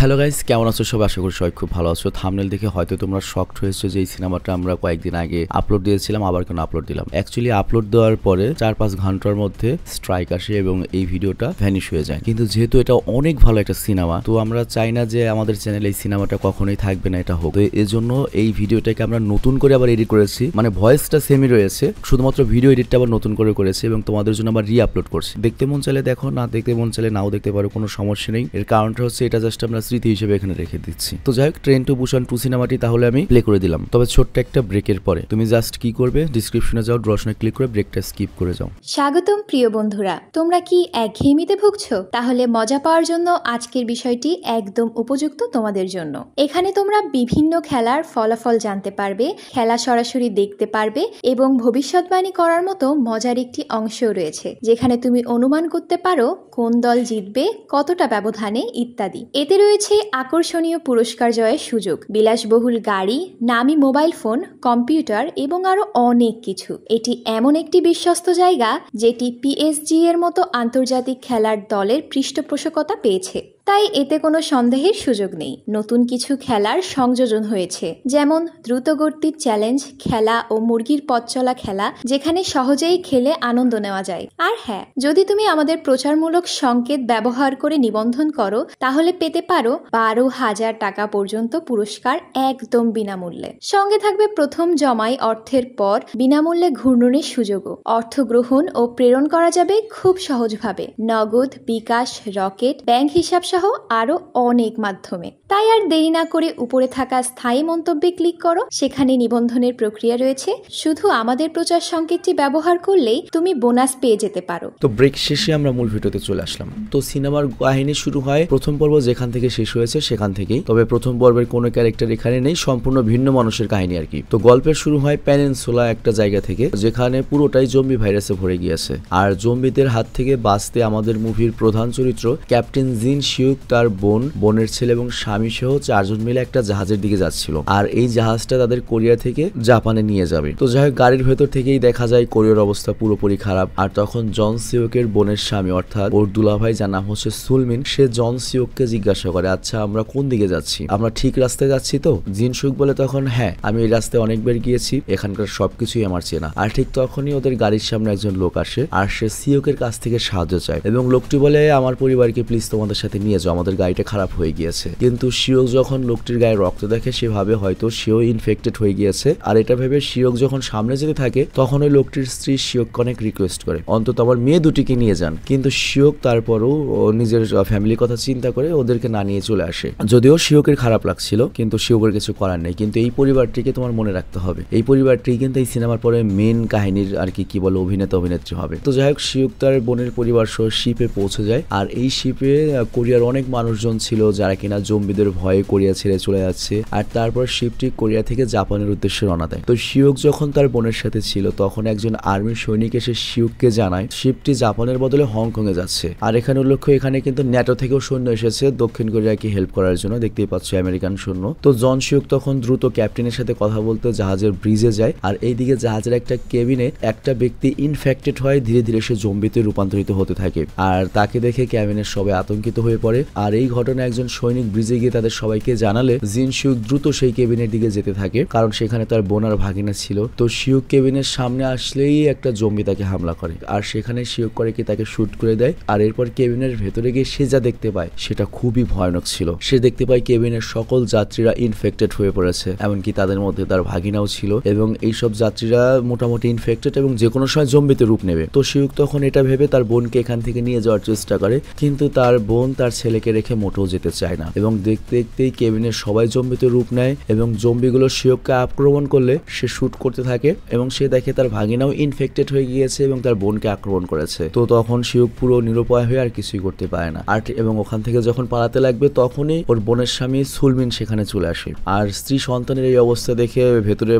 Hello guys, কেমন আছো সবাই? আশা করি সবাই খুব ভালো আছো। থাম্বনেল দেখে হয়তো তোমরা শকড হয়েছো যে এই সিনেমাটা আমরা কয়েকদিন আগে আপলোড দিয়েছিলাম, আবার কেন আপলোড দিলাম। অ্যাকচুয়ালি আপলোড দেওয়ার পরে 4-5 ঘন্টার মধ্যে স্ট্রাইক আসে এবং এই ভিডিওটা ভ্যানিশ হয়ে যায়। কিন্তু যেহেতু এটা অনেক ভালো একটা সিনেমা, তো আমরা চাই না যে আমাদের চ্যানেলে এই সিনেমাটা কখনোই থাকবে না, এটা হোক। তো এজন্য এই ভিডিওটাকে আমরা নতুন করে আবার এডিট করেছি, মানে ভয়েসটা সেমই রয়েছে, শুধুমাত্র ভিডিও এডিটটা আবার নতুন করে করেছি এবং তোমাদের জন্য আবার রি-আপলোড করছি। দেখতে মন চাইলে দেখো, না দেখতে মন চাইলে নাও দেখতে পারো, কোনো সমস্যা নেই। এর কারণটা হচ্ছে এটা জাস্ট আমরা স্মৃতি হিসেবে এখানে রেখে দিচ্ছি। তো যাই হোক, ট্রেন টু বুসান 2 সিনেমাটি তাহলে আমি প্লে করে দিলাম। তবে ছোট্ট একটা ব্রেকের পরে তুমি জাস্ট কি করবে, ডিসক্রিপশনে যাও, ড্রশনে ক্লিক করে ব্রেকটা স্কিপ করে যাও। স্বাগতম প্রিয় বন্ধুরা, তোমরা কি একঘেয়েমিতে ভুগছো? তাহলে মজা পাওয়ার জন্য আজকের বিষয়টি একদম উপযুক্ত তোমাদের জন্য। এখানে তোমরা বিভিন্ন খেলার ফলাফল জানতে পারবে, খেলা সরাসরি দেখতে পারবে এবং ভবিষ্যৎবাণী করার মতো মজার একটি অংশও রয়েছে, যেখানে তুমি অনুমান করতে পারো কোন দল জিতবে, কতটা ব্যবধানে ইত্যাদি। এতে রয়েছে আকর্ষণীয় পুরস্কার জয়ের সুযোগ, বিলাসবহুল গাড়ি, নামি মোবাইল ফোন, কম্পিউটার এবং আরো অনেক কিছু। এটি এমন একটি বিশ্বস্ত জায়গা যেটি পিএসজি এর মতো আন্তর্জাতিক খেলার দলের পৃষ্ঠপোষকতা পেয়েছে, তাই এতে কোনো সন্দেহের সুযোগ নেই। নতুন কিছু খেলার সংযোজন হয়েছে, যেমন দ্রুতগতির চ্যালেঞ্জ খেলা ও মুরগির পথ চলা খেলা, যেখানে সহজেই খেলে আনন্দ নেওয়া যায়। আর হ্যাঁ, যদি তুমি আমাদের প্রচারমূলক সংকেত ব্যবহার করে নিবন্ধন করো, তাহলে পেতে পারো 12,000 টাকা পর্যন্ত পুরস্কার একদম বিনামূল্যে। সঙ্গে থাকবে প্রথম জমাই অর্থের পর বিনামূল্যে ঘূর্ণনের সুযোগও। অর্থ গ্রহণ ও প্রেরণ করা যাবে খুব সহজভাবে, নগদ, বিকাশ, রকেট, ব্যাংক হিসাব সহ আরো অনেক মাধ্যমে। তাই আর দেরি না করে উপরে থাকা স্থায়ী মন্তব্যে ক্লিক করো, সেখানে নিবন্ধনের প্রক্রিয়া রয়েছে। শুধু আমাদের প্রচার সংকেতটি ব্যবহার করলেই তুমি বোনাস পেয়ে যেতে পারো। তো ব্রেক শেষে আমরা মূল ভিডিওতে চলে আসলাম। তো সিনেমার কাহিনী শুরু হয় প্রথম পর্ব যেখান থেকে শেষ হয়েছে সেখান থেকেই। তবে প্রথম পর্বের কোনো ক্যারেক্টার এখানে নেই, সম্পূর্ণ ভিন্ন মানুষের কাহিনী আর কি। তো গল্পের শুরু হয় পেনিনসুলা একটা জায়গা থেকে, যেখানে পুরোটাই জম্বি ভাইরাসে ভরে গিয়েছে। আর জম্বিদের হাত থেকে বাঁচতে আমাদের মুভির প্রধান চরিত্র ক্যাপ্টেন জিন শিউক, তার বোনের ছেলে এবং স্বামী সহ 4 জন মিলে একটা জাহাজের দিকে যাচ্ছিল। আর এই জাহাজটা তাদের কোরিয়া থেকে জাপানে নিয়ে যাবে। তো যাই হোক, গাড়ির ভেতর থেকেই দেখা যায় কোরিয়ার অবস্থা পুরোপুরি খারাপ। আর তখন জন সিওকের বোনের স্বামী অর্থাৎ ওর দুলাভাই, যার নাম হচ্ছে সুলমিন, সে জন সিওককে জিজ্ঞাসা করে, আচ্ছা আমরা কোন দিকে যাচ্ছি, আমরা ঠিক রাস্তায় যাচ্ছি তো? জিন সুক বলে তখন, হ্যাঁ আমি এই রাস্তায় অনেকবার গিয়েছি, এখানকার সবকিছুই আমার চেনা। আর ঠিক তখনই ওদের গাড়ির সামনে একজন লোক আসে, আর সে সিওকের কাছ থেকে সাহায্য চায় এবং লোকটি বলে, আমার পরিবারকে প্লিজ তোমাদের সাথে নিয়ে যাও, আমাদের গাড়িটা খারাপ হয়ে গিয়েছে। কিন্তু শিওক যখন লোকটির গায়ে রক্ত দেখে, সে ভাবে হয়তো সেও ইনফেক্টেড হয়ে গিয়েছে। আর এটা ভেবে শিওক যখন সামনে যেতে থাকে, তখন ওই লোকটির স্ত্রী শিওককে অনেক রিকোয়েস্ট করে, অন্তত আমার মেয়ে দুটিকে নিয়ে যান। কিন্তু শিওক তারপরও নিজের ফ্যামিলির কথা চিন্তা করে ওদেরকে না নিয়ে চলে আসে। যদিও শিওকের খারাপ লাগছিল, কিন্তু শিওকের কিছু করার নেই। কিন্তু এই পরিবারটিকে তোমার মনে রাখতে হবে, এই পরিবারটি কিন্তু এই সিনেমার পরে মেন কাহিনীর আর কি বলে অভিনেতা অভিনেত্রী হবে। তো যাই হোক, শিওক তার বোনের পরিবার সহ শিপে পৌঁছে যায়। আর এই শিপে কোরিয়ার অনেক মানুষজন ছিল যারা কিনা জম্বিদের ভয়ে কোরিয়া ছেড়ে চলে যাচ্ছে। আর তারপর শিপটি কোরিয়া থেকে জাপানের উদ্দেশ্যে রওনা দেয়। তো শিওক যখন তার বোনের সাথে ছিল, তখন একজন আর্মি সৈনিক এসে শিউককে জানায় শিপটি জাপানের বদলে হংকং এ যাচ্ছে। আর এখানে উল্লেখ্য, এখানে কিন্তু ন্যাটো থেকেও সৈন্য এসেছে দক্ষিণ কোরিয়াকে হেল্প করার জন্য, দেখতেই পাচ্ছ আমেরিকান সৈন্য। তো জন শিউক তখন দ্রুত ক্যাপ্টেনের সাথে কথা বলতে জাহাজের ব্রিজে যায়। আর এইদিকে জাহাজের একটা কেবিনে একটা ব্যক্তি ইনফেক্টেড হয়, ধীরে ধীরে সে জম্বিতে রূপান্তরিত হতে থাকে। আর তাকে দেখে ক্যাবিনের সবাই আতঙ্কিত হয়ে পড়ে। আর এই ঘটনা একজন সৈনিক ব্রিজে গিয়ে তাদের সবাইকে জানালে জিন শিউক দ্রুত সেই কেবিনের দিকে যেতে থাকে, কারণ সেখানে তার বোন আর ভাগিনা ছিল। তো শিউক কেবিনের সামনে আসলেই একটা জম্বি তাকে হামলা করে, আর সেখানে শিউক করে কি তাকে শুট করে দেয়। আর এরপর কেবিনের ভেতরে গিয়ে সে যা দেখতে পায় সেটা খুবই ভয়ানক ছিল। সে দেখতে পায় কেবিনের সকল যাত্রীরা ইনফেক্টেড হয়ে পড়েছে, এমনকি তাদের মধ্যে তার ভাগিনাও ছিল, এবং এইসব যাত্রীরা মোটামুটি ইনফেক্টেড এবং যে কোনো সময় জম্বিতে রূপ নেবে। তো শিউক তখন এটা ভেবে তার বোনকে এখান থেকে নিয়ে যাওয়ার চেষ্টা করে, কিন্তু তার বোন তার ছেলেকে রেখে মোটেও যেতে চায় না। এবং দেখতে দেখতেই কেবিনের সবাই জম্বিতে রূপ নেয় এবং জম্বিগুলো শিউককে আক্রমণ করলে সে শুট করতে থাকে এবং সে দেখে তার ভাগিনাও ইনফেক্টেড হয়ে গিয়েছে এবং তার বোনকে আক্রমণ করেছে। তো তখন শিউক পুরো নিরুপায় হয়ে আর কিছুই করতে পারে না। আর এবং ওখান থেকে যখন পালাতে লাগবে, তখনই ওর বোনের স্বামী সুলমিন সেখানে চলে আসে। আর স্ত্রী সন্তানের এই অবস্থা দেখে ভেতরে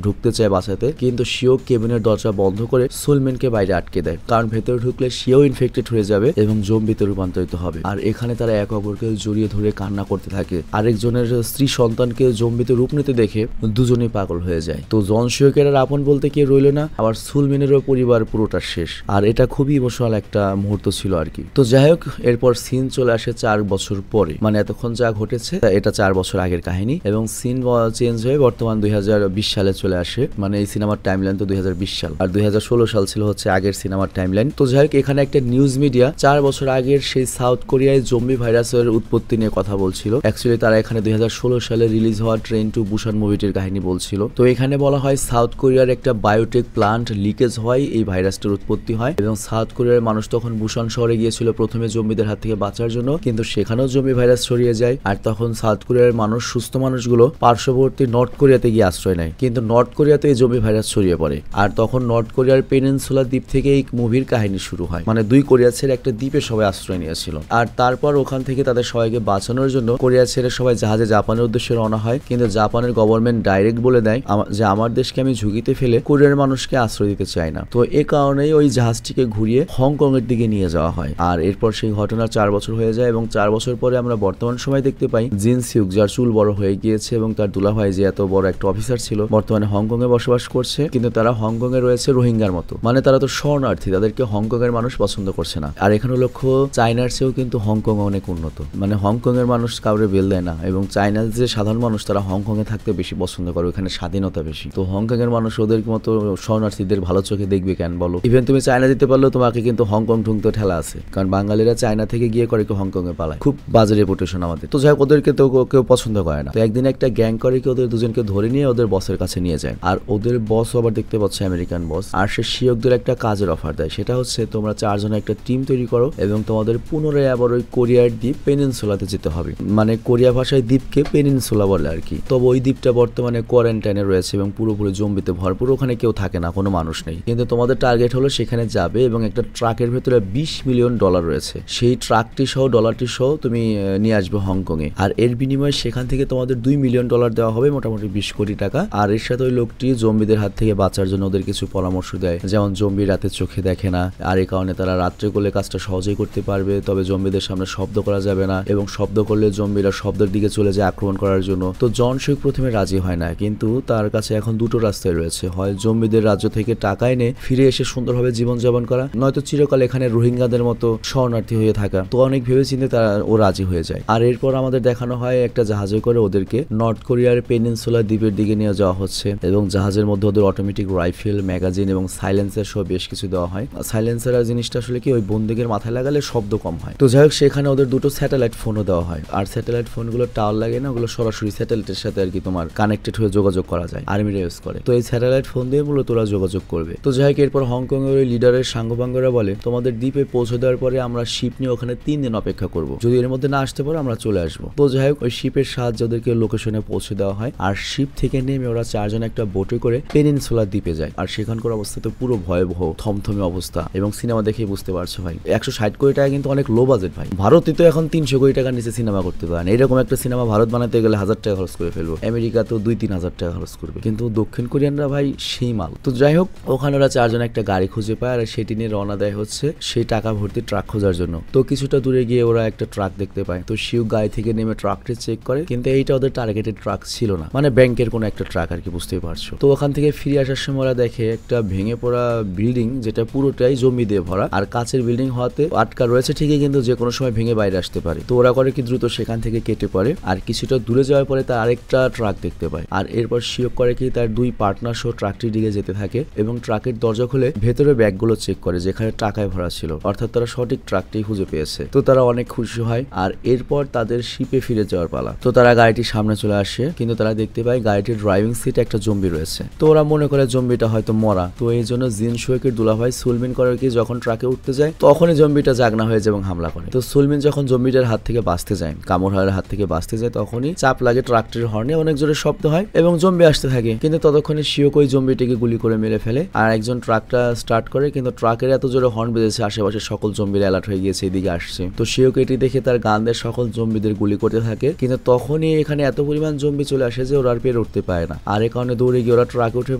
ঢুকতে চায় বাঁচাতে, কিন্তু শিউক কেবিনের দরজা বন্ধ করে সুলমিনকে বাইরে আটকে দেয়, কারণ ভেতরে ঢুকলে সেও ইনফেক্টেড হয়ে যাবে এবং জম্বিতে রূপান্তরিত হবে। আর এখানে যেখানে তারা এক অপরকে জড়িয়ে ধরে কান্না করতে থাকে। আরেকজনের স্ত্রী সন্তানকে জম্বিতে রূপ নিতে দেখে দুজনেই পাগল হয়ে যায়। তো জন শিওকের আর আপন বলতে কেউ রইল না, আবার সুলমিনেরও পরিবার পুরোটা শেষ। আর এটা খুবই ইমোশনাল একটা মুহূর্ত ছিল আর কি। তো যাই হোক, এরপর সিন চলে আসে 4 বছর পরে, মানে এতক্ষণ যা ঘটেছে এটা 4 বছর আগের কাহিনী, এবং সিন চেঞ্জ হয়ে বর্তমান 2020 সালে চলে আসে। মানে এই সিনেমার টাইমলাইন তো 2020 সাল, আর 2016 সাল ছিল হচ্ছে আগের সিনেমার টাইমলাইন। তো যাই হোক, এখানে একটা নিউজ মিডিয়া 4 বছর আগের সেই সাউথ কোরিয়ায় জম্বি ভাইরাসের উৎপত্তি নিয়ে কথা বলছিল। অ্যাকচুয়ালি তারা এখানে 2016 সালে রিলিজ হওয়া ট্রেন টু বুসান মুভিটির কাহিনী বলছিল। তো এখানে বলা হয় সাউথ কোরিয়ার একটা বায়োটেক প্লান্ট লিকেজ হয়, এই ভাইরাসটার উৎপত্তি হয়, এবং সাউথ কোরিয়ার মানুষ তখন বুসান শহরে গিয়েছিল প্রথমে জম্বিদের হাত থেকে বাঁচার জন্য, কিন্তু সেখানেও জম্বি ভাইরাস ছড়িয়ে যায়। আর তখন সাউথ কোরিয়ার মানুষ, সুস্থ মানুষগুলো পার্শ্ববর্তী নর্থ কোরিয়াতে গিয়ে আশ্রয় নেয়, কিন্তু নর্থ কোরিয়াতে এই জম্বি ভাইরাস ছড়িয়ে পড়ে। আর তখন নর্থ কোরিয়ার পেনিনসুলা দ্বীপ থেকে এই মুভির কাহিনী শুরু হয়, মানে 2 কোরিয়া ছেড়ে একটা দ্বীপে সবাই আশ্রয় নিয়েছিল। আর তারপর ওখান থেকে তাদের সবাইকে বাঁচানোর জন্য কোরিয়া ছেড়ে সবাই জাহাজে জাপানের উদ্দেশ্যে রওনা হয়, কিন্তু জাপানের গভর্নমেন্ট ডাইরেক্ট বলে দেয় যে আমার দেশকে আমি ঝুঁকিতে ফেলে কোরিয়ার মানুষকে আশ্রয় দিতে চাই না। তো এই কারণেই ওই জাহাজটিকে ঘুরিয়ে হংকং এর দিকে নিয়ে যাওয়া হয়। আর এরপর সেই ঘটনার 4 বছর হয়ে যায়, এবং 4 বছর পরে আমরা বর্তমান সময় দেখতে পাই জিন সিউক, যার চুল বড় হয়ে গিয়েছে, এবং তার দুলাভাই যে এত বড় একটা অফিসার ছিল, বর্তমানে হংকং এ বসবাস করছে। কিন্তু তারা হংকং এ রয়েছে রোহিঙ্গার মতো, মানে তারা তো শরণার্থী, তাদেরকে হংকং এর মানুষ পছন্দ করছে না। আর এখানে লক্ষ্য, চায়নার চেয়েও কিন্তু হংকং অনেক উন্নত, মানে হংকং এর মানুষ কাউরে বেল দেয় না, এবং চায়নার যে সাধারণ মানুষ তারা হংকং এ থাকতে বেশি পছন্দ করে, ওখানে স্বাধীনতা বেশি। তো হংকং এর মানুষ ওদের মতো শরণার্থীদের ভালো চোখে দেখবে কেন বলো? ইভেন তুমি চায়না দিতে পারলেও তোমাকে কিন্তু হংকং ঠুংতে ঠেলা আছে, কারণ বাঙালিরা চায়না থেকে গিয়ে করে কেউ হংকং এ পালায়, খুব বাজে রেপুটেশন আমাদের। তো যাই হোক, ওদেরকে তো কেউ পছন্দ করে না। তো একদিন একটা গ্যাং করে কি ওদের দুজনকে ধরে নিয়ে ওদের বসের কাছে নিয়ে যায়, আর ওদের বস আবার দেখতে পাচ্ছে আমেরিকান বস। আর সে শিয়কদের একটা কাজের অফার দেয়, সেটা হচ্ছে তোমরা 4 জনের একটা টিম তৈরি করো, এবং তোমাদের পুনরায় আবার ওই কোরিয়ার দ্বীপ পেনিনসুলাতে যেতে হবে। মানে কোরিয়া ভাষায় দ্বীপকে পেনিনসুলা বলে আর কি। তবে ওই দ্বীপটা বর্তমানে কোয়ারেন্টাইনে রয়েছে এবং পুরোপুরি জম্বিতে ভরপুর, ওখানে কেউ থাকে না, কোনো মানুষ নেই। কিন্তু তোমাদের টার্গেট হলো সেখানে যাবে, এবং একটা ট্রাকের ভেতরে $20 মিলিয়ন রয়েছে, সেই ট্রাকটি সহ ডলারটি সহ তুমি নিয়ে আসবে হংকং এ। আর এর বিনিময়ে সেখান থেকে তোমাদের $2 মিলিয়ন দেওয়া হবে, মোটামুটি 20 কোটি টাকা। আর এর সাথে ওই লোকটি জম্বিদের হাত থেকে বাঁচার জন্য ওদের কিছু পরামর্শ দেয়, যেমন জম্বি রাতে চোখে দেখে না, আর এই কারণে তারা রাত্রে করলে কাজটা সহজেই করতে পারবে, তবে জম্বিদের সামনে শব্দ করা যাবে না, এবং শব্দ করলে জম্বিরা শব্দের দিকে চলে যায় আক্রমণ করার জন্য। তো জন শিউক প্রথমে রাজি হয় না, কিন্তু তার কাছে এখন 2টো রাস্তায় রয়েছে, হয় জম্বিদের রাজ্য থেকে টাকা এনে ফিরে এসে সুন্দরভাবে জীবনযাপন করা, নয়তো চিরকাল এখানে রোহিঙ্গাদের মতো শরণার্থী হয়ে থাকা। তো অনেক ভেবে চিন্তে ও রাজি হয়ে যায়। আর এরপর আমাদের দেখানো হয় একটা জাহাজে করে ওদেরকে নর্থ কোরিয়ার পেনিনসুলা দ্বীপের দিকে নিয়ে যাওয়া হচ্ছে, এবং জাহাজের মধ্যে ওদের অটোমেটিক রাইফেল, ম্যাগাজিন এবং সাইলেন্সার সহ বেশ কিছু দেওয়া হয়। সাইলেন্সার জিনিসটা আসলে কি, ওই বন্দুকের মাথায় লাগালে শব্দ কম হয়। তো যাই হোক, সেখানে ওদের 2টো স্যাটেলাইট ফোনও দেওয়া হয়, আর স্যাটেলাইট ফোনগুলো টাওয়ার লাগে না, ওগুলো সরাসরি স্যাটেলাইটের সাথে আর কি তোমার কানেক্টেড হয়ে যোগাযোগ করা যায়, আর্মিরা ইউজ করে। তো এই স্যাটেলাইট ফোন দিয়ে মূলত ওরা যোগাযোগ করবে। তো যাই হোক, এরপর হংকং এর ওই লিডারের সাঙ্গপাঙ্গরা বলে তোমাদের দ্বীপে পৌঁছে দেওয়ার পরে আমরা শিপ নিয়ে ওখানে 3 দিন অপেক্ষা করব, যদি এর মধ্যে না আসতে পারো আমরা চলে আসবো। তো যাই হোক, ওই শিপের সাহায্যে ওদেরকে লোকেশনে পৌঁছে দেওয়া হয়, আর শিপ থেকে নেমে ওরা 4 জন একটা বোটে করে পেনিনসুলা দ্বীপে যায়। আর সেখানকার অবস্থা তো পুরো ভয়াবহ, থমথমে অবস্থা, এবং সিনেমা দেখেই বুঝতে পারছো ভাই 160 কোটি টাকা কিন্তু অনেক লো বাজেট ভাই। ভারতে তো এখন 300 কোটি টাকার নিচে সিনেমা করতে পারে না, এরকম একটা সিনেমা ভারত বানাতে গেলে 1000 টাকা খরচ করে ফেলবো, আমেরিকা তো 2-3 হাজার টাকা খরচ করবে, কিন্তু দক্ষিণ কোরিয়ানরা ভাই সেই মাল। তো যাই হোক, ওখানে ওরা 4 জন একটা গাড়ি খুঁজে পায়, আর সেটি নিয়ে রওনা দেয় হচ্ছে সেই টাকা ভর্তি ট্রাক খোঁজার জন্য। তো কিছুটা দূরে গিয়ে ওরা একটা ট্রাক দেখতে পায়, তো শিউ গাড়ি থেকে নেমে ট্রাকটি চেক করে, কিন্তু এইটা ওদের টার্গেটেড ট্রাক ছিল না, মানে ব্যাংকের কোনো একটা ট্রাক আর কি, বুঝতেই পারছো। তো ওখান থেকে ফিরে আসার সময় ওরা দেখে একটা ভেঙে পড়া বিল্ডিং, যেটা পুরোটাই জম্বি দিয়ে ভরা, আর কাঁচের বিল্ডিং হওয়াতে আটকা রয়েছে ঠিকই, কিন্তু যে কোনো সময় ভেঙে বাইরে আসতে পারে। তো ওরা করে কি দ্রুত সেখান থেকে কেটে পড়ে, আর কিছুটা দূরে যাওয়ার পরে তার আরেকটা ট্রাক দেখতে পায়, আর এরপর শিওক করে কি তার 2 পার্টনার সহ ট্রাকটির দিকে যেতে থাকে, এবং ট্রাকের দরজা খুলে ভেতরে ব্যাগগুলো চেক করে যেখানে টাকায় ভরা ছিল, অর্থাৎ তারা সঠিক ট্রাকটি খুঁজে পেয়েছে। তো তারা অনেক খুশি হয়, আর এরপর তাদের শিপে ফিরে যাওয়ার পালা। তো তারা গাড়িটির সামনে চলে আসে, কিন্তু তারা দেখতে পায় গাড়িটির ড্রাইভিং সিটে একটা জম্বি রয়েছে। তো ওরা মনে করে জম্বিটা হয়তো মরা। তো এই জন্য জিন শিওকের দুলাভাই সুলমিন করে কি যখন ট্রাকে উঠতে যায়, তখনই জম্বিটা জাগনা হয়ে যায় এবং হামলা করে। তো সুলমিন যখন জম্বিটার হাত থেকে বাঁচতে যায়, কামড়হারের হাত থেকে বাঁচতে যায়, তখনই চাপ লাগে ট্রাকটির হর্নে, অনেক জোরে শব্দ হয় এবং জম্বি আসতে থাকে। কিন্তু ততক্ষণে শিওক ওই জম্বিটিকে গুলি করে মেরে ফেলে, আর একজন ট্রাকটা স্টার্ট করে, কিন্তু ট্রাকের এত জোরে হর্ন বেজেছে আশেপাশে সকল জম্বির অ্যালার্ট হয়ে গিয়েছে, এদিকে আসছে। তো শিওক এটি দেখে তার গান দিয়ে সকল জম্বিদের গুলি করতে থাকে, কিন্তু তখনই এখানে এত পরিমাণ জম্বি চলে আসে যে ওরা আর পেরে উঠতে পারে না, আর এই কারণে দৌড়ে গিয়ে ওরা ট্রাকে উঠে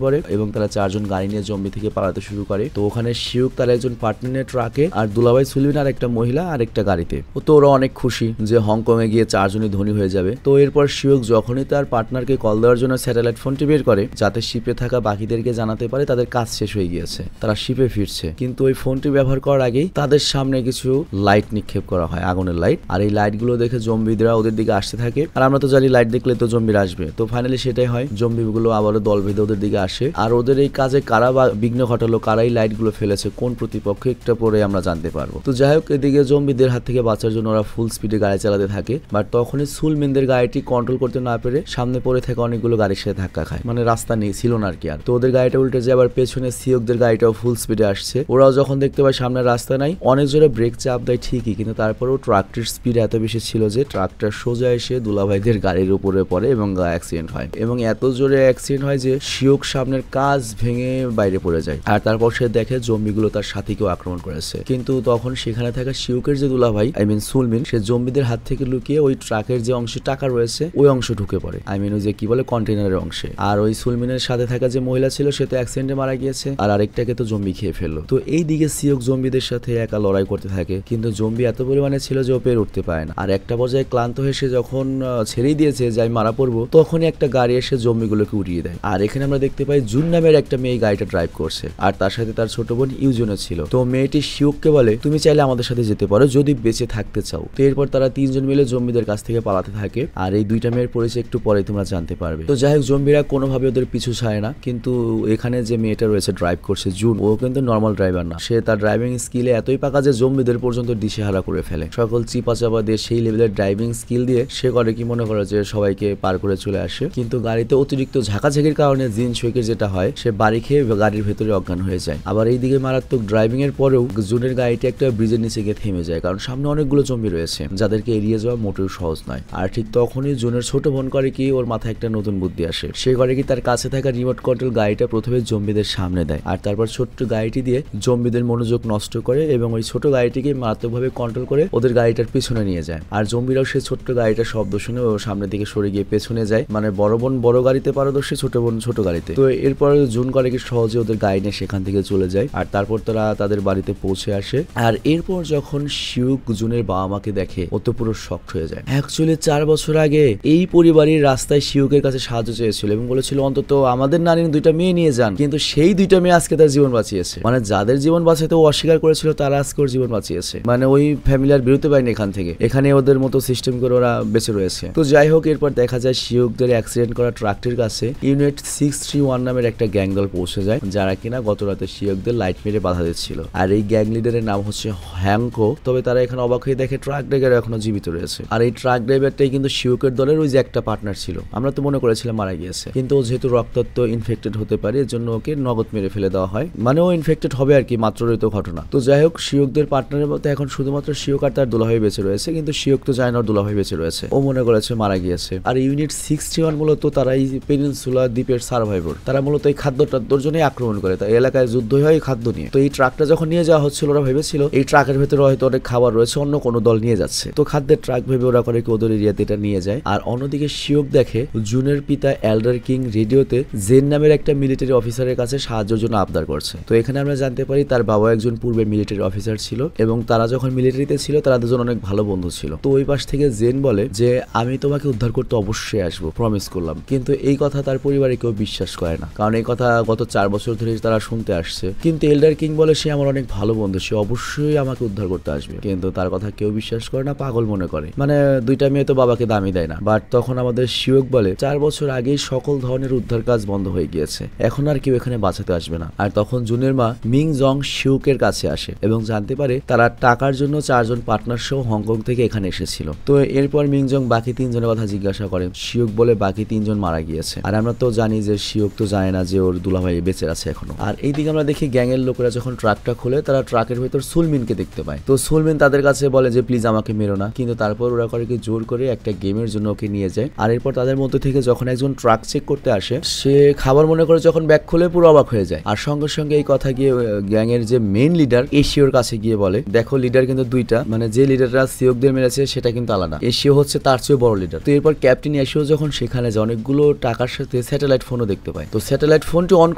পড়ে, এবং তারা 4 জন গাড়ি নিয়ে জম্বি থেকে পালাতে শুরু করে। তো ওখানে শিওক তার একজন পার্টনার নিয়ে ট্রাকে, আর দুলাভাই সুলমিন আর একটা মহিলা আর একটা গাড়িতে। তো ওরা অনেক খুশি যে হংকং এ গিয়ে 4 জনই ধনী হয়ে যাবে। তো এরপর শিওক যখনই তার পার্টনারকে কল দেওয়ার জন্য স্যাটেলাইট ফোনটি বের করে যাতে শিপে থাকা বাকিদেরকে জানাতে পারে তাদের কাজ শেষ হয়ে গিয়েছে, তারা শিপে ফিরছে, কিন্তু ওই ফোনটি ব্যবহার করার আগেই তাদের সামনে কিছু লাইট নিক্ষেপ করা হয়, আগুনের লাইট। আর এই লাইট গুলো দেখে জম্বিরা ওদের দিকে আসতে থাকে, আর আমরা তো জানি লাইট দেখলে তো জম্বিরা আসবে। তো ফাইনালি সেটাই হয়, জম্বিগুলো আবারও দল বেঁধে ওদের দিকে আসে। আর ওদের এই কাজে কারা বা বিঘ্ন ঘটালো, কারা এই লাইট গুলো ফেলেছে, কোন প্রতিপক্ষ, একটা পরে আমরা জানতে পারবো। তো যাই হোক, এদিকে জম্বিদের হাত থেকে বাঁচার জন্য ওরা ফুল স্পিডে গাড়ি চালাতে থাকে, বাট তখনই সুলমিনদের গাড়িটি কন্ট্রোল করতে না পেরে সামনে পড়ে থেকে অনেকগুলো গাড়ির সাথে ধাক্কা খায়, মানে রাস্তা নেই ছিল না আর কি। আর তো ওদের গাড়িটা উল্টে যায়, আবার পেছনে সিওকদের গাড়িটাও ফুল স্পিডে আসছে। ওরাও যখন দেখতে পায় সামনে রাস্তা নাই, অনেক জোরে ব্রেক চাপ দেয় ঠিকই, কিন্তু তারপরেও ট্রাকটির স্পিড এত বেশি ছিল যে ট্রাকটা সোজা এসে দুলাভাইদের গাড়ির উপরে পড়ে এবং অ্যাক্সিডেন্ট হয়, এবং এত জোরে অ্যাক্সিডেন্ট হয় যে শিওক সামনের কাজ ভেঙে বাইরে পড়ে যায়। আর তারপর সে দেখে জম্বিগুলো তার সাথীকেও আক্রমণ করেছে, কিন্তু তখন সেখানে থাকা শিওকের যে দুলাভাই সুলমিন, সে জম্বিদের হাত থেকে লুকিয়ে ওই ট্রাকের যে অংশে টাকা রয়েছে ওই অংশ ঢুকে পড়ে, ওই যে কি বলে কন্টেনারের অংশে। আর ওই সুলমিনের সাথে থাকা যে মহিলা ছিল সে তো অ্যাক্সিডেন্টে মারা গিয়েছে, আর আরেকটাকে তো জম্বি খেয়ে ফেললো। তো এই দিকে শিওক জম্বিদের সাথে একা লড়াই করতে থাকে, কিন্তু জম্বি এত পরিমাণে ছিল যে ও পেরে উঠতে পারে না। আর একটা পর্যায়ে ক্লান্ত হয়ে সে যখন ছেড়েই দিয়েছে যে আমি মারা পড়বো, তখনই একটা গাড়ি এসে জম্বিগুলোকে উড়িয়ে দেয়। আর এখানে আমরা দেখতে পাই জুন নামের একটা মেয়ে গাড়িটা ড্রাইভ করছে, আর তার সাথে তার ছোট বোন ইউজনও ছিল। তো মেয়েটি শিওককে বলে তুমি চাইলে আমাদের সাথে যেতে পারো যদি বেঁচে থাকতে চাও। তো এরপর তারা 3 জন মিলে জম্বিদের কাছ থেকে পালাতে থাকে, আর এই দুইটা মেয়ের পরিচয় একটু পরে তোমরা জানতে পারবে। তো যাই হোক, জম্বিরা কোনোভাবে ওদের পিছু ছাড়ে না, কিন্তু এখানে যে মেয়েটা রয়েছে ড্রাইভ করছে জুন, ও কিন্তু নর্মাল ড্রাইভার না, সে তার ড্রাইভিং স্কিলে এতই পাকা যে জম্বিদের পর্যন্ত দিশেহারা করে ফেলে। সকল চিপা চাপা দিয়ে সেই লেভেলের ড্রাইভিং স্কিল দিয়ে সে করে কি মনে করে যে সবাইকে পার করে চলে আসে, কিন্তু গাড়িতে অতিরিক্ত ঝাঁকাঝাঁকির কারণে জিন শোকের যেটা হয়, সে বাড়ি খেয়ে গাড়ির ভেতরে অজ্ঞান হয়ে যায়। আবার এইদিকে মারাত্মক ড্রাইভিং এর পরেও জুনের গাড়িটি একটা ব্রিজের নিচে গিয়ে থেমে যায়, কারণ সামনে অনেকগুলো জম্বি রয়েছে যাদেরকে এড়িয়ে যাওয়া মোটেও সহজ নয়। আর ঠিক তখনই জুনের ছোট বোন করে কি ওর মাথায় একটা নতুন বুদ্ধি আসে, সে করে কি তার কাছে থাকা রিমোট কন্ট্রোল গাড়িটা প্রথমে জম্বিদের সামনে দেয়, আর তারপর ছোট্ট গাড়িটি দিয়ে জম্বিদের মনোযোগ নষ্ট করে এবং ওই ছোট গাড়িটিকে মারাত্মকভাবে কন্ট্রোল করে ওদের গাড়িটার পিছনে নিয়ে যায়। আর জম্বিরাও সেই ছোট্ট গাড়িটার শব্দ শুনে ও সামনের দিকে সরে গিয়ে পেছনে যায়, মানে বড় বোন বড় গাড়িতে পারদর্শী, ছোট বোন ছোট গাড়িতে। তো এরপর জুন করে কি সহজে ওদের গাড়ি নিয়ে সেখান থেকে চলে যায়, আর তারপর তারা তাদের বাড়িতে পৌঁছে আসে। আর এরপর যখন শিওক জুনের বাবা মাকে দেখে, ও তো পুরো শকড হয়ে যায়। অ্যাকচুয়ালি 4 বছর আগে এই পরিবারের রাস্তায় শিওকের কাছে সাহায্য চেয়েছিল এবং বলেছিল অন্তত আমাদের নানির 2টা মেয়ে নিয়ে যান, কিন্তু সেই 2টা মেয়ে আজকে তার জীবন বাঁচিয়েছে, মানে যাদের জীবন বাঁচাতে ও অস্বীকার করেছিল তারা আজকে ওর জীবন বাঁচিয়েছে, মানে ওই ফ্যামিলি আর বেরোতে পারেনি এখান থেকে, এখানে ওদের মতো সিস্টেম করে ওরা বেঁচে রয়েছে। তো যাই হোক, এরপর দেখা যায় শিওকদের অ্যাক্সিডেন্ট করা ট্রাকটির কাছে ইউনিট 631 নামের একটা গ্যাং দল পৌঁছে যায়, যারা কিনা গত রাতে শিওকদের লাইট মেরে বাধা দিচ্ছিল। আর এই গ্যাং লিডারের নাম হচ্ছে হ্যাংকো। তবে তারা এখানে অবাক হয়ে দেখে ট্রাক ড্রাইভার এখনো জীবিত রয়েছে, আর এই ট্রাক ড্রাইভারটাই কিন্তু শিওকের দলের ওই যে একটা পার্টনার ছিল, আমরা তো মনে করেছিলাম মারা গিয়েছে, কিন্তু ও যেহেতু রক্তাক্ত ইনফেক্টেড হতে পারে এর জন্য ওকে নগদ মেরে ফেলে দেওয়া হয়, মানে ও ইনফেক্টেড হবে আর কি, মাত্র রইত ঘটনা। তো যাই হোক, শিওকদের পার্টনারের মধ্যে এখন শুধুমাত্র শিওক আর তার দুলাভাই বেঁচে রয়েছে, কিন্তু শিওক তো জানে না দুলাভাই বেঁচে রয়েছে, ও মনে করেছে মারা গিয়েছে। আর ইউনিট 61 মূলত তারা এই পেনিনসুলা দ্বীপের সার্ভাইভার, তারা মূলত এই খাদ্যটার জন্যই আক্রমণ করে, তাই এলাকায় যুদ্ধ হয় এই খাদ্য নিয়ে। তো এই ট্রাকটা যখন নিয়ে যাওয়া হচ্ছিল ওরা ভেবেছিল এই ট্রাকের ভেতরে হয়তো অনেক খাবার রয়েছে, অন্য কোনো দল নিয়ে যাচ্ছে, তো খাদ্যের ট্রাক ভেবে ওরা করে কি ওদের এরিয়াতে এটা নিয়ে যায়। আর অন্যদিকে শিওক দেখে জুনের পিতা এল্ডার কিং রেডিওতে জেন নামের একটা মিলিটারি অফিসারের কাছে সাহায্যের জন্য আবদার করছে। তো এখানে আমরা জানতে পারি তার বাবা একজন পূর্বে মিলিটারি অফিসার ছিল, এবং তারা যখন মিলিটারিতে ছিল তারা দুজন অনেক ভালো বন্ধু ছিল। তো ওই পাশ থেকে জেন বলে যে আমি তোমাকে উদ্ধার করতে অবশ্যই আসবো, প্রমিস করলাম। কিন্তু এই কথা তার পরিবারে কেউ বিশ্বাস করে না, কারণ এই কথা গত 4 বছর ধরে তারা শুনতে আসছে। কিন্তু এল্ডার কিং বলে সে আমার অনেক ভালো বন্ধু, সে অবশ্যই আমাকে উদ্ধার করতে আসবে, কিন্তু তার কথা কেউ বিশ্বাস করে না, পাগল মনে করে, মানে 2টা মেয়ে তো বাবাকে দামি দেয় না। বাট তখন আমাদের শিওক বলে 4 বছর আগেই সকল ধরনের উদ্ধার কাজ বন্ধ হয়ে গিয়েছে, এখন আর কেউ এখানে বাঁচাতে আসবে না। আর তখন জুনের মা মিং জং শিউকের কাছে আসে এবং জানতে পারে তারা টাকার জন্য 4 জন পার্টনার সহ হংকং থেকে এখানে এসেছিল। তো এরপর মিং জং বাকি 3 জনের কথা জিজ্ঞাসা করে, শিওক বলে বাকি 3 জন মারা গিয়েছে। আর আমরা তো জানি যে শিওক তো জানে না যে ওর দুলাভাই বেঁচে আছে এখনো। আর এইদিকে আমরা দেখি গ্যাং এর লোকেরা যখন ট্রাকটা খুলে তারা ট্রাকের ভেতর সুলমিনকে দেখতে পায়। তো সুলমিন তাদের কাছে বলে যে প্লিজ আমাকে মেরো না, কিন্তু তারপর ওরা করে কি জোর করে একটা গেমের জন্য ওকে নিয়ে যায়। আর এরপর তাদের মধ্যে থেকে যখন একজন ট্রাক চেক করতে আসে, সে খাবার মনে করে যখন ব্যাগ খুলে পুরো অবাক হয়ে যায়। আর সঙ্গে সঙ্গে এই কথা গিয়ে গ্যাং এর যে মেইন লিডার এশিওর কাছে গিয়ে বলে দেখো লিডার কিন্তু 2টা, মানে যে লিডাররা শিওকদের মেরেছে সেটা কিন্তু আলাদা, এশিও হচ্ছে তার চেয়ে বড় লিডার। তো এরপর ক্যাপ্টেন এশিও যখন সেখানে যায় অনেকগুলো টাকার সাথে স্যাটেলাইট ফোনও দেখতে পায়। তো স্যাটেলাইট ফোনটি অন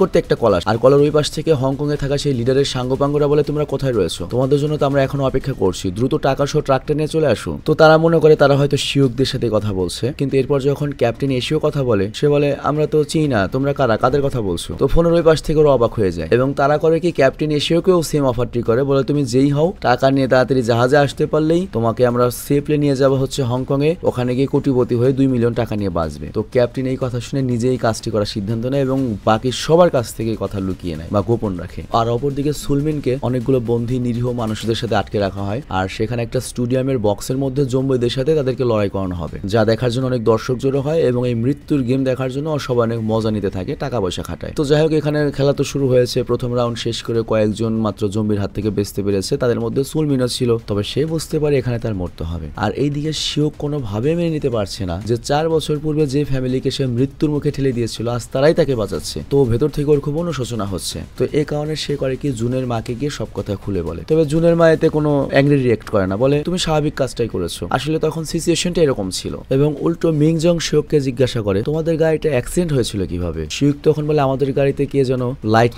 করতে একটা কল আসে, আর কলের ওই পাশ থেকে হংকং এ থাকা সেই লিডারের সাঙ্গপাঙ্গরা বলে তোমরা কোথায় রয়েছো, তোমাদের জন্য তো আমরা এখন অপেক্ষা করছি, দ্রুত দ্রুত টাকা সহ ট্রাকটা নিয়ে চলে আসো। তো তারা মনে করে তারা হয়তো শিউকদের সাথে কথা বলছে, কিন্তু এরপর যখন ক্যাপ্টেন এসিও কথা বলে সে বলে আমরা তো চিনি না, তোমরা কারা, কাদের কথা বলছো। তো ফোনের ওই পাশ থেকে ওরা অবাক হয়ে যায় এবং তারা করে কি ক্যাপ্টেন এসিওকেও সেম অফারটি করে, বলে তুমি যেই হও টাকা নিয়ে তাড়াতাড়ি জাহাজে আসতে পারলেই তোমাকে আমরা সেফলি নিয়ে যাবো হচ্ছে হংকং এ, ওখানে গিয়ে কোটিপতি হয়ে 2 মিলিয়ন টাকা নিয়ে বাঁচবে। তো ক্যাপ্টেন এই কথা শুনে নিজেই কাজটি করার সিদ্ধান্ত নেয় এবং বাকি সবার কাছ থেকে কথা লুকিয়ে নেয় বা গোপন রাখে। আর অপরদিকে সুলমিনকে অনেকগুলো বন্দী নিরীহ মানুষদের সাথে আটকে রাখা হয় আর সেখানে একটা স্টেডিয়ামের বক্সের মধ্যে জম্বিদের সাথে তাদেরকে লড়াই করানো হবে, যা দেখার জন্য অনেক দর্শক জড়ো হয় এবং এই মৃত্যুর গেম দেখার জন্য সবাই অনেক মজা নিতে থাকে, টাকা পয়সা খাটায়। তো যাই হোক এখানে খেলা তো শুরু হয়েছে। প্রথম রাউন্ড শেষ করে কয়েকজন মাত্র জম্বির হাত থেকে বেঁচতে পেরেছে, তাদের মধ্যে সুলমিনও ছিল, তবে সে বুঝতে পারে এখানে তার মরতে হবে। আর এইদিকে শিওক কোনোভাবে মেনে নিতে পারছে না যে 4 বছর পূর্বে যে ফ্যামিলিকে সে মৃত্যুর মুখে ঠেলে দিয়েছিল আজ তারাই তাকে বাঁচাচ্ছে। তো ভেতর থেকে ওর খুব অনুশোচনা হচ্ছে। তো এই কারণে সে করে কি জুনের মাকে গিয়ে সব কথা খুলে বলে। তবে জুনের মা এতে কোনো অ্যাংরি রিয়েক্ট করে না, বলে তুমি স্বাভাবিক কাজটাই করেছো, আসলে তখন সিচুয়েশনটা এরকম ছিল। এবং উল্টো মিংজং শিওককে জিজ্ঞাসা করে তোমাদের গাড়িটা অ্যাক্সিডেন্ট হয়েছিল কিভাবে। শিওক তখন বলে আমাদের গাড়িতে কে যেন লাইট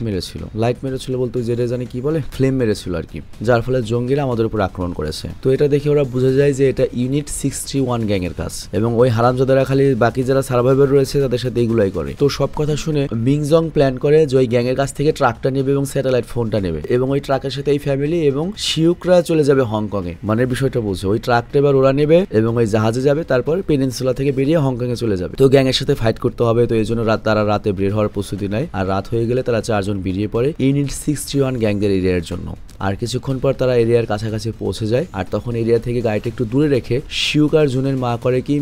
মেরেছিল বলতে যেটা জানি কি বলে ফ্লেম মেরেছিল আর কি, যার ফলে জঙ্গিরা আমাদের উপর আক্রমণ করেছে। তো এটা দেখে ওরা বুঝে যায় যে এটা ইউনিট 61 গ্যাং এর কাজ এবং ওই হারামজাদারা খালি বাকি যারা সার্ভাইভার রয়েছে তাদের সাথে এগুলাই করে। তো সব কথা শুনে মিংজং প্ল্যান করে যে ওই গ্যাং এর কাছ থেকে ট্রাকটা নেবে এবং স্যাটেলাইট ফোনটা নেবে এবং ওই ট্রাকের সাথে এই ফ্যামিলি এবং শিউকরা চলে যাবে হংকং এ। মানে বিষয়টা বুঝছে, ওই ট্রাকটা এবার ওরা নেবে এবং ওই জাহাজে যাবে, তারপর পেনিনসুলা থেকে বেরিয়ে হংকং এ চলে যাবে। তো গ্যাং এর সাথে ফাইট করতে হবে, তো এই জন্য তারা রাতে বের হওয়ার প্রস্তুতি নেয়। আর রাত হয়ে গেলে তারা 4 জন বেরিয়ে পড়ে ইউনিট 61 গ্যাংদের এরিয়ার জন্য। আর কিছুক্ষণ পর তারা এরিয়ার কাছাকাছি পৌঁছে যায় আর তখন এরিয়া থেকে গাড়িটা একটু দূরে রেখে শিউক আর জুনের মা করে কি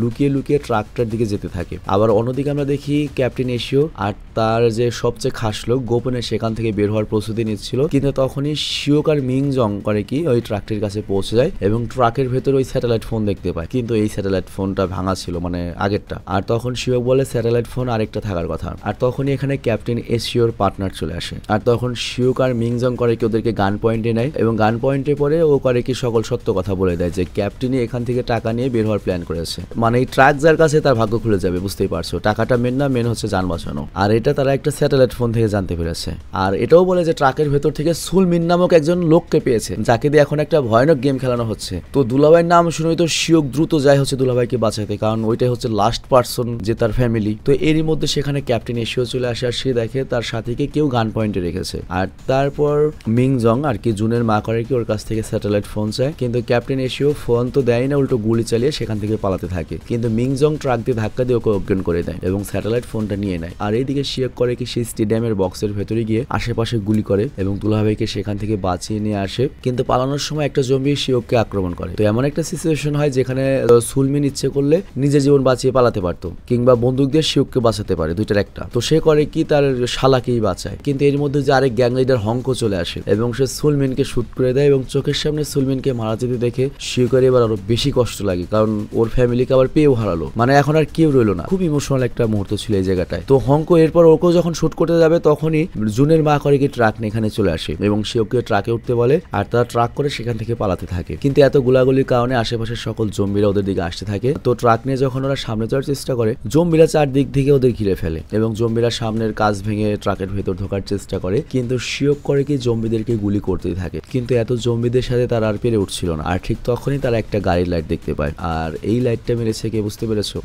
লুকিয়ে লুকিয়ে ট্রাকটার দিকে যেতে থাকে। আবার অন্যদিকে আমরা দেখি ক্যাপ্টেন এশিও আর তার যে সবচেয়ে খাস লোক গোপনে সেখান থেকে বের হওয়ার প্রস্তুতি নিচ্ছিল, কিন্তু তখনই শিওক আর মিংজং করে কি ওই ট্রাকটির কাছে পৌঁছে যায় এবং ট্রাকের ভেতর ওই স্যাটেলাইট ফোন দেখতে পায়, কিন্তু এই স্যাটেলাইট ফোনটা ভাঙা ছিল, মানে আগেরটা। আর তখন শিওক বলে স্যাটেলাইট ফোন আরেকটা থাকার কথা। আর তখনই এখানে ক্যাপ্টেন এশিওর পার্টনার চলে আসে আর তখন শিওক আর মিংজং করে কি ওদেরকে গান পয়েন্টে নেয় এবং গান পয়েন্টে পরে ও করে কি সকল সত্য কথা বলে দেয় যে ক্যাপ্টেনই এখান থেকে টাকা নিয়ে বের হওয়ার প্ল্যান করেছে। মানে এই ট্রাক যার কাছে তার ভাগ্য খুলে যাবে, বুঝতেই পারছো, টাকাটা মেন না, মেন হচ্ছে যান বাঁচানো। আর এটা তারা একটা স্যাটেলাইট ফোন থেকে জানতে পেরেছে। আর এটাও বলে যে ট্রাকের ভেতর থেকে সুলমিন নামক একজন লোককে পেয়েছে যাকে দিয়ে এখন একটা ভয়ানক গেম খেলানো হচ্ছে। তো দুলাভাইয়ের নাম শুনেই তো শিওক দ্রুত যায় হচ্ছে দুলাভাইকে বাঁচাতে, কারণ ওইটাই হচ্ছে লাস্ট পার্সন যে তার ফ্যামিলি। তো এরই মধ্যে সেখানে ক্যাপ্টেন এশিও চলে আসে আর সে দেখে তার সাথীকে কেউ গান পয়েন্টে রেখেছে। আর তারপর মিংজং আর কি জুনের মা করে কি ওর কাছ থেকে স্যাটেলাইট ফোন চায়, কিন্তু ক্যাপ্টেন এশিও ফোন তো দেয় না, উল্টো গুলি চালিয়ে সেখান থেকে পালাতে থাকে। কিন্তু মিংজং ট্রাক দিয়ে ধাক্কা দিয়ে ওকে অজ্ঞান করে দেয় এবং স্যাটেলাইট ফোনটা নিয়ে নেয়। আর এইদিকে শিওক করে কি সেই স্টেডিয়ামের বক্সের ভেতরে গিয়ে আশেপাশে গুলি করে এবং দুলাভাইকে সেখান থেকে বাঁচিয়ে নিয়ে আসে, কিন্তু পালানোর সময় একটা জম্বি শিওককে আক্রমণ করে। তো এমন একটা সিচুয়েশন হয় যেখানে সুলমিন ইচ্ছে করলে নিজের জীবন বাঁচিয়ে পালাতে পারতো কিংবা বন্দুক দিয়ে শিওককে বাঁচাতে পারে, দুইটার একটা। তো সে করে কি তার শালাকেই বাঁচায়, কিন্তু এর মধ্যে যে আরেক গ্যাং লিডার হংকো চলে আসে এবং সে সুলমিনকে শুট করে দেয় এবং চোখের সামনে সুলমিনকে মারা যেতে দেখে শিওকের এবার আরো বেশি কষ্ট লাগে, কারণ ওর ফ্যামিলিকে আবার পেয়েও হারালো, মানে এখন আর কেউ রইলো না। খুব ইমোশনাল একটা মুহূর্ত ছিল এই জায়গাটায়। তো হংকো এরপর ওকেও যখন শুট করতে যাবে তখনই জুনের মা করে কি ট্রাক নিয়ে এখানে চলে আসে এবং সে ওকে ট্রাকে উঠতে বলে আর তারা ট্রাক করে সেখান থেকে পালাতে থাকে। কিন্তু এত গোলাগুলির কারণে আশেপাশের সকল জম্বিরা ওদের দিকে আসতে থাকে। তো ট্রাক নিয়ে যখন ওরা সামনে যাওয়ার চেষ্টা করে জম্বিরা চারদিক থেকে ওদের ঘিরে ফেলে এবং জম্বিরা সামনের কাজ ভেঙে ট্রাকের ভেতর ঢোকার চেষ্টা করে, কিন্তু শিওক করে কি জম্বিদেরকে গুলি করতেই থাকে। কিন্তু এত জম্বিদের সাথে তারা আর পেরে উঠছিল না। আর ঠিক তখনই তারা একটা গাড়ির লাইট দেখতে পায় আর এই লাইটটা মেরেছে কে বুঝতে পেরেছো?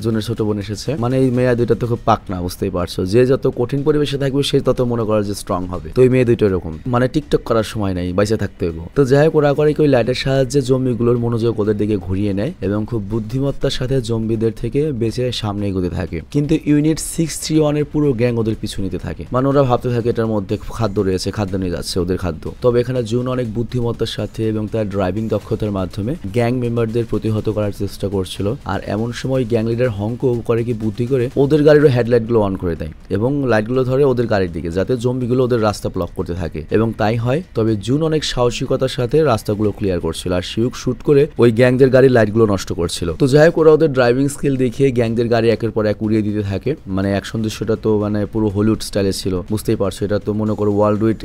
জুনের ছোট বোন এসেছে। মানে এই মেয়ে দুইটা তো খুব পাক না, বুঝতেই পারছো, যে যত কঠিন পরিবেশে থাকবে সে তত মনে করা যে স্ট্রং হবে। তো এই মেয়ে দুইটা এরকম, মানে টিকটক করার সময় নাই, বাইসে থাকতে হবে। তো যাই হোক ওরা করে কি ওই লাইটের সাহায্যে জম্বিগুলোর মনোযোগ ওদের দিকে ঘুরিয়ে নেয় এবং খুব বুদ্ধিমত্তার সাথে জম্বিদের থেকে বেঁচে সামনে এগোতে থাকে। কিন্তু ইউনিট 631 এর পুরো গ্যাং ওদের পিছু নিতে থাকে, মানে ওরা ভাবতে থাকে এটার মধ্যে খাদ্য রয়েছে, খাদ্য নিয়ে যাচ্ছে ওদের খাদ্য। তবে এখানে জুন অনেক বুদ্ধিমত্তার সাথে এবং তার ড্রাইভিং দক্ষতার মাধ্যমে গ্যাং মেম্বারদের প্রতিহত করার চেষ্টা করছিল। আর এমন সময় গ্যাং লিডার হংকো করে কি বুদ্ধি করে ওদের গাড়ির হেডলাইট গুলো অন করে দেয় এবং লাইটগুলো ধরে ওদের গাড়ির দিকে, যাতে জম্বিগুলো ওদের রাস্তা ব্লক করতে থাকে এবং তাই হয়। তবে জুন অনেক সাহসিকতার সাথে রাস্তাগুলো ক্লিয়ার করছিল আর শিউক শুট করে ওই গ্যাংদের গাড়ির লাইটগুলো নষ্ট করছিল। তো যাই হোক ওরা ওদের ড্রাইভিং স্কিল দেখিয়ে গ্যাংদের গাড়ি একের পর এক উড়িয়ে দিতে থাকে। মানে অ্যাকশন দৃশ্যটা তো মানে পুরো হলিউড স্টাইলে ছিল, বুঝতেই পারছো, এটা তো মনে করো ওয়ার্ল্ড উইড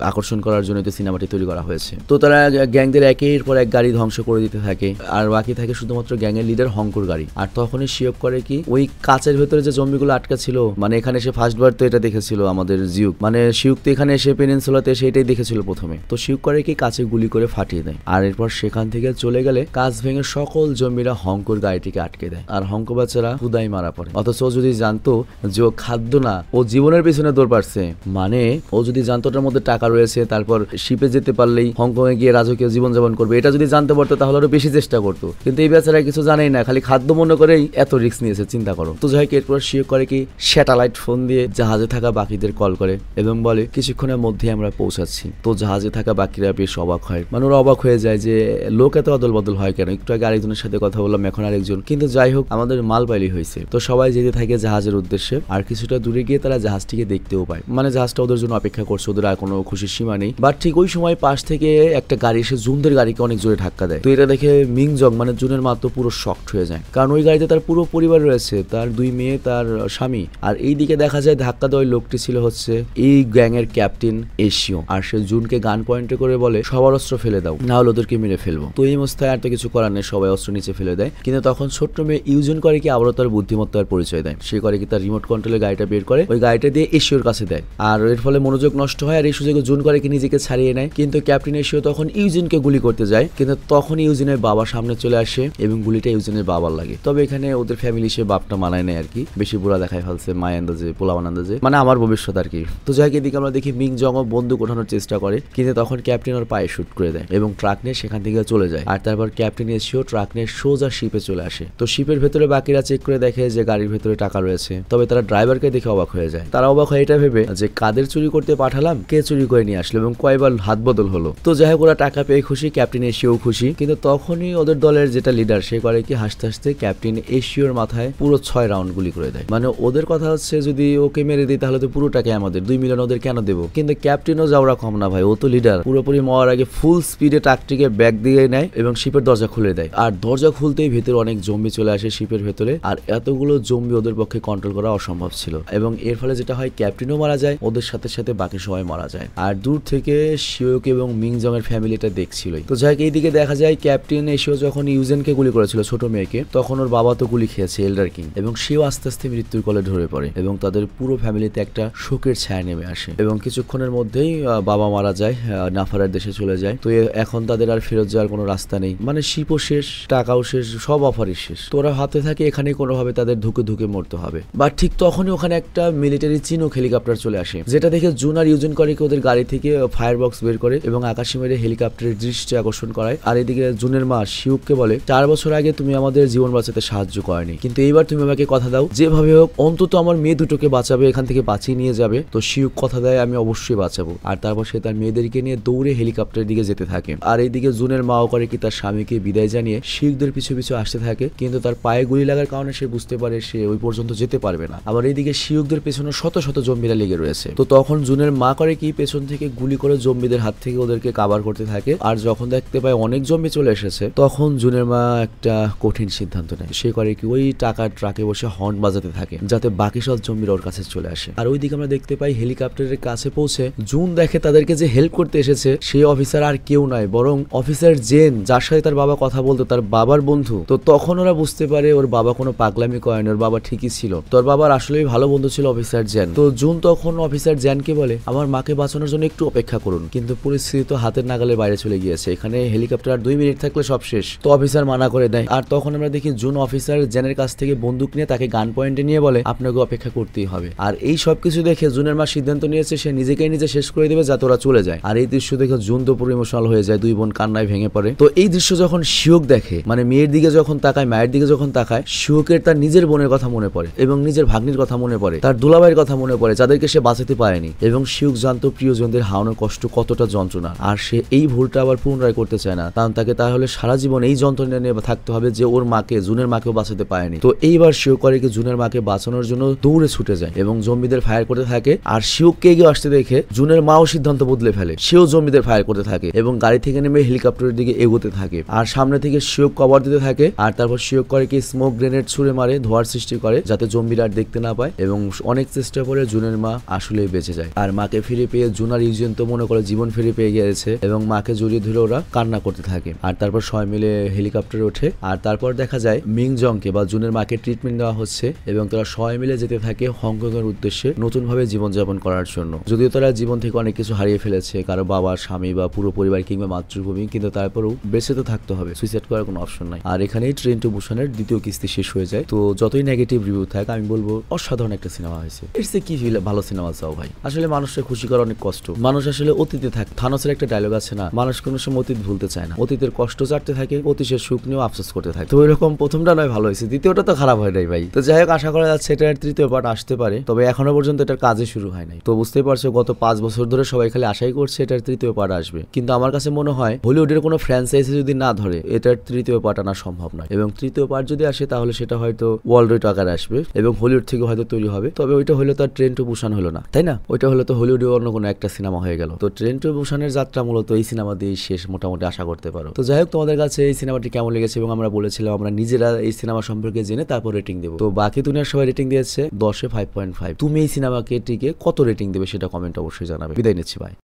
আকর্ষণ করার জন্য তো সিনেমাটি তৈরি করা হয়েছে। তো তারা গ্যাংদের একের পর এক গাড়ি ধ্বংস করে দিতে থাকে, আর বাকি থাকে শুধুমাত্র গ্যাংয়ের লিডার হংকর গাড়ি। আর তখনই শিওক করে কি ওই কাচের ভেতরে যে জম্বিগুলো আটকা ছিল, মানে এখানে এসে ফার্স্টবার তো এটা দেখেছিল আমাদের জিউক, মানে শিউক তো এখানে এসে পেনিনসুলাতে এসে এটাই দেখেছিল প্রথমে। তো শিউক করে কি কাচে গুলি করে ফাটিয়ে দেয়, আর এরপর সেখান থেকে চলে গেলে কাচ ভেঙে সকল জম্বিরা হংকর গাড়িটিকে আটকে দেয়, আর হংক বাচ্চারা খুদাই মারা পড়ে। অথচ ও যদি জানতো যে ও খাদ্য না, ও জীবনের পিছনে দৌড় পারছে, মানে ও যদি জানতো ওটার মধ্যে টাকা রয়েছে, তারপর শিপে যেতে পারলেই হংকং এ গিয়ে রাজকীয় জীবনযাপন করবে, এটা যদি জানতে পারতো তাহলে আরো বেশি চেষ্টা করতো। কিন্তু এই বেচারা কিছু জানেই না, খালি খাদ্য মনে করেই এত রিস্ক নিয়েছে, চিন্তা করো। তো যাই হোক, এরপর শিওক করে কি স্যাটেলাইট ফোন দিয়ে জাহাজে থাকা বাকিদের কল করে এবং বলে কিছুক্ষণের মধ্যে আমরা পৌঁছাচ্ছি। তো জাহাজে থাকা বাকিরা বেশ অবাক হয়, মানে ওরা অবাক হয়ে যায় যে লোক এত অদল বদল হয় কেন, একটু আগে আরেকজনের সাথে কথা বললাম, এখন আরেকজন। কিন্তু যাই হোক, আমাদের মালবাইলি হয়েছে। তো সবাই যেতে থাকে জাহাজের উদ্দেশ্যে, আর কিছুটা দূরে গিয়ে তারা জাহাজটিকে দেখতেও পায়, মানে জাহাজটা ওদের জন্য অপেক্ষা করছে, ওদের আর কোনো খুশির সীমা নেই। বাট ঠিক ওই সময় পাশ থেকে একটা গাড়ি এসে জুনদের গাড়িকে অনেক জোরে ধাক্কা দেয়। তো এটা দেখে মিংজং মানে জুনের মা তো পুরো শকড হয়ে যায়, কারণ ওই গাড়িতে তার পুরো পরিবার রয়েছে, তার 2 মেয়ে, তার স্বামী। আর এই দিকে দেখা যায় ধাক্কা দেওয়া লোকটি ছিল হচ্ছে এই গ্যাং এর ক্যাপ্টেন এশিও, আর সে জুনকে গান পয়েন্টে করে বলে সবার অস্ত্র ফেলে দাও, না হলে ওদেরকে মেরে ফেলবো। তো এই অবস্থায় আর তো কিছু করার নেই, সবাই অস্ত্র নিচে ফেলে দেয়। কিন্তু তখন ছোট্ট মেয়ে ইউজন করে কি আবারও তার বুদ্ধিমত্তার পরিচয় দেয়। সে করে কি তার রিমোট কন্ট্রোলের গাড়িটা বের করে ওই গাড়িটা দিয়ে এশিওর কাছে দেয়, আর এর ফলে মনোযোগ নষ্ট হয়। আর এই সুযোগে জুন করে কি নিজেকে ছাড়িয়ে নেয়, কিন্তু ক্যাপ্টেন এশিও তখন ইউজিনকে গুলি করতে যায়, কিন্তু তখন ইউজিনের বাবা সামনে চলে আসে এবং গুলিটা ইউজিনের বাবার লাগে। তবে এখানে ওদের ফ্যামিলি সে বাপটা মানায় নেয় আর কি, বেশি বুড়া দেখায় ফেলছে, মায় আন্দাজে পোলাওয়ান আন্দাজে, মানে আমার ভবিষ্যৎ আর কি। তো যাই হোক, এদিকে আমরা দেখি মিং জং বন্দুক ওঠানোর চেষ্টা করে, কিন্তু তখন ক্যাপ্টেন ওর পায়ে শুট করে দেয় এবং ট্রাক নিয়ে সেখান থেকে চলে যায়। আর তারপর ক্যাপ্টেন এসেও ট্রাক নিয়ে সোজা শিপে চলে আসে। তো শিপের ভেতরে বাকিরা চেক করে দেখে যে গাড়ির ভেতরে টাকা রয়েছে, তবে তারা ড্রাইভারকে দেখে অবাক হয়ে যায়। তারা অবাক হয় এটা ভেবে যে কাদের চুরি করতে পাঠালাম, কে চুরি করে নিয়ে আসলো এবং কয়বার হাত বদল হলো। তো যাই হোক, ওরা টাকা পেয়ে খুশি, ক্যাপ্টেন এশিও খুশি। কিন্তু তখনই ওদের দলের যেটা লিডার সে করে কি হাসতে হাসতে ক্যাপ্টেন এশিওর মাথায় পুরো 6 রাউন্ড গুলি করে দেয়। মানে ওদের কথা হচ্ছে যদি ওকে মেরে দিই তাহলে তো পুরোটাকে আমাদের, 2 মিলিয়ন ওদের কেন দেবো। কিন্তু ক্যাপ্টেনও যাওয়া কম না ভাই, ও তো লিডার, পুরোপুরি মরার আগে ফুল স্পিডে ট্রাকটিকে ব্যাক দিয়ে নেয় এবং শিপের দরজা খুলে দেয়। আর দরজা খুলতেই ভেতরে অনেক জম্বি চলে আসে শিপের ভেতরে, আর এতগুলো জম্বি ওদের পক্ষে কন্ট্রোল করা অসম্ভব ছিল। এবং এর ফলে যেটা হয়, ক্যাপ্টেনও মারা যায়, ওদের সাথে সাথে বাকি সবাই মারা যায়। আর দূর থেকে শিওক এবং মিংজং এর ফ্যামিলিটা দেখছিলই। তো যাই হোক, এইদিকে দেখা যায় ক্যাপ্টেন এশিও যখন ইউজেনকে গুলি করেছিল ছোট মেয়েকে, তখন ওর বাবা তো গুলি খেয়েছে এল্ডার কিং, এবং সেও আস্তে আস্তে মৃত্যুর কোলে ঢলে পড়ে এবং তাদের পুরো ফ্যামিলিতে একটা শোকের ছায়া নেমে আসে। এবং কিছুক্ষণের মধ্যেই বাবা মারা যায়, নাফারের দেশে চলে যায়। তো এখন তাদের আর ফেরত যাওয়ার কোনো রাস্তা নেই, মানে শিপও শেষ, টাকাও শেষ, সব অফারই শেষ। তো ওরা হাতে থাকে এখানে কোনোভাবে তাদের ধুকে ধুকে মরতে হবে। বাট ঠিক তখনই ওখানে একটা মিলিটারি চিনুক হেলিকপ্টার চলে আসে, যেটা দেখে জুন আর ইউজন করে কি ওদের গাড়ি থেকে ফায়ার বক্স বের করে এবং আকাশে মেরে হেলিকপ্টারের দৃষ্টি আকর্ষণ করায়। আর এদিকে জুনের মা শিউককে বলে 4 বছর আগে তুমি আমাদের জীবন বাঁচাতে সাহায্য করেনি, কিন্তু এইবার তুমি আমাকে কথা দাও যেভাবে হোক অন্তত আমার মেয়ে দুটোকে বাঁচাবে, এখান থেকে বাঁচিয়ে নিয়ে যাবে। তো শিউক কথা দেয় আমি অবশ্যই বাঁচাবো। আর তারপর সে তার মেয়েদেরকে নিয়ে দৌড়ে হেলিকপ্টারের দিকে যেতে থাকে। আর এইদিকে জুনের মাও করে কি তার স্বামীকে বিদায় জানিয়ে শিউকদের পিছু পিছু আসতে থাকে, কিন্তু তার পায়ে গুলি লাগার কারণে সে বুঝতে পারে সে ওই পর্যন্ত যেতে পারবে না। আবার এইদিকে শিউকদের পেছনে শত শত জম্বিরা লেগে রয়েছে। তো তখন জুনের মা করে কি পেছন থেকে গুলি করে জম্বিদের হাত থেকে ওদেরকে কাভার করতে থাকে। আর যখন দেখতে পায় অনেক জম্বি চলে এসেছে, তখন জুনের মা একটা কঠিন সিদ্ধান্ত নেয়। সে করে কি ওই টাকার ট্রাকে বসে হর্ন বাজাতে থাকে যাতে বাকি সব জম্বিরা ওর কাছে চলে আসে। আর ওইদিকে আমরা দেখতে পাই হেলিকপ্টারের কাছে পৌঁছে জুন দেখে তাদেরকে যে হেল্প করতে এসেছে সেই অফিসার আর কেউ নয়, বরং অফিসার জেন, যার সাথে তার বাবা কথা বলতো, তার বাবার বন্ধু। তো তখন ওরা বুঝতে পারে ওর বাবা কোনো পাগলামি করেনি, ওর বাবা ঠিকই ছিল। তোর বাবার আসলেই ভালো বন্ধু ছিল অফিসার জেন। তো জুন তখন অফিসার জেনকে বলে আমার মাকে বাঁচানোর জন্য একটু অপেক্ষা করুন, কিন্তু পরিস্থিতি তো হাতের নাগালের বাইরে চলে গিয়েছে, এখানে হেলিকপ্টার আর 2 মিনিট থাকলে সব শেষ। তো অফিসার মানা করে দেয়। আর তখন আমরা দেখি জুন অফিসার জেনের কাছ থেকে বন্দুক নিয়ে তাকে গান পয়েন্টে নিয়ে বলে আপনাকে অপেক্ষা করতেই হবে। আর এই সবকিছু দেখে জুনের মা সিদ্ধান্ত নিয়েছে সে নিজেকেই নিজে শেষ করে দেবে যাতে ওরা চলে যায়। আর এই দৃশ্য দেখে জুন তো পুরো ইমোশনাল হয়ে যায়, 2 বোন কান্নায় ভেঙে পড়ে। তো এই দৃশ্য যখন শিওক দেখে, মানে মেয়ের দিকে যখন তাকায়, মায়ের দিকে যখন তাকায়, শিওকের তার নিজের বোনের কথা মনে পড়ে এবং নিজের ভাগ্নির কথা মনে পড়ে, তার দুলাভাইয়ের কথা মনে পড়ে যাদেরকে সে বাঁচাতে পারেনি। এবং শিওক জানতো প্রিয়জনদের হারানোর কষ্ট কতটা যন্ত্রণা, আর সে এই ভুলটা আবার পুনরায় করতে চায় না, কারণ তাকে তাহলে সারা জীবন এই যন্ত্রণা নিয়ে থাকতে হবে যে ওর মাকে, জুনের মাকেও বাঁচাতে পারেনি। তো এইবার শিওক করে কি জুনের মাকে বাঁচানোর জন্য দৌড়ে ছুটে যায় এবং জম্বিদের ফায়ার করতে থাকে। আর শিওককে এগিয়ে আসতে দেখে জুনের মাও সিদ্ধান্ত বদলে ফেলে, সেও জম্বিদের ফায়ার করতে থাকে এবং গাড়ি থেকে নেমে হেলিকপ্টারের দিকে এগোতে থাকে। আর সামনে থেকে শিওক কভার দিতে থাকে। আর তারপর শিওক করে কি স্মোক গ্রেনেড ছুড়ে মারে, ধোয়ার সৃষ্টি করে যাতে জম্বিরা আর দেখতে না পায়। এবং অনেক চেষ্টা করে জুনের মা আসলেই বেঁচে যায়। আর মাকে ফিরে পেয়ে জুন আর ইউজিন তো মনে করে জীবন ফিরে পেয়ে গিয়েছে এবং মাকে জড়িয়ে ধরে ওরা কান্না করতে থাকে। আর তারপর সবাই মিলে হেলিকপ্টারে ওঠে। আর তারপর দেখা যায় মিং জংকে বা জুনের মাকে ট্রিটমেন্ট দেওয়া হচ্ছে এবং তারা সবাই মিলে যেতে থাকে হংকং এর উদ্দেশ্যে নতুন ভাবে জীবনযাপন করার জন্য। যদিও তারা জীবন থেকে অনেক কিছু হারিয়ে ফেলেছে, কারো বাবা, স্বামী বা পুরো পরিবার কিংবা মাতৃভূমি, কিন্তু তারপরেও বেঁচে তো থাকতে হবে, সুইসাইড করার কোনো অপশন নাই। আর এখানেই ট্রেন টু বুসানের দ্বিতীয় কিস্তি শেষ হয়ে যায়। তো যতই নেগেটিভ রিভিউ থাক, আমি বলবো অসাধারণ একটা সিনেমা হয়েছে। এর কি ভালো সিনেমা চাও ভাই? আসলে মানুষকে খুশি করা অনেক কষ্ট। মানুষ আসলে অতীতে থাকে। থানোসের একটা ডায়লগ আছে না, মানুষ কোনো সময় অতীত ভুলতে চায় না, অতীতের কষ্ট চাটতে থাকে, অতীতের সুখ নিয়েও আফসোস করতে থাকে। তো এরকম প্রথমটা নয় ভালো হয়েছে, দ্বিতীয়টা তো খারাপ হয় নাই ভাই। তো যাই হোক, আশা করা যাচ্ছে এটার তৃতীয় পার্ট আসতে পারে, তবে এখনো পর্যন্ত এটার কাজে শুরু হয় নাই। তো বুঝতেই পারছো গত 5 বছর ধরে সবাই খালি আশাই করছে এটার তৃতীয় পার্ট আসবে, কিন্তু আমার কাছে মনে হয় হলিউডের কোনো ফ্র্যাঞ্চাইজি যদি না ধরে এটার তৃতীয় পার্ট আনা সম্ভব নয়। এবং তৃতীয় পার্ট যদি আসে তাহলে সেটা হয়তো ওয়ার্ল্ড ওয়াইড আকারে আসবে এবং হলিউড থেকে হয়তো তৈরি হবে। তবে ওইটা হলো তার ট্রেন টু বুসান হলো না, তাই না? ওইটা হলো তো হলিউডে অন্য কোনো একটা সিনেমা হয়ে গেল। তো ট্রেন টু বুসানের যাত্রা মূলত এই সিনেমা দিয়ে শেষ মোটামুটি আশা করতে পারো। তো যাই হোক, তোমাদের কাছে এই সিনেমাটি কেমন লেগেছে? এবং আমরা বলেছিলাম আমরা নিজেরা এই সিনেমা সম্পর্কে জেনে তারপর রেটিং দেবো। তো বাকি দুনিয়ার সবাই রেটিং দিয়েছে 10-এ 5.5। তুমি এই সিনেমাকে টিকে কত রেটিং দেবে সেটা কমেন্ট অবশ্যই জানাবে। বিদায় নিচ্ছি, ভাই।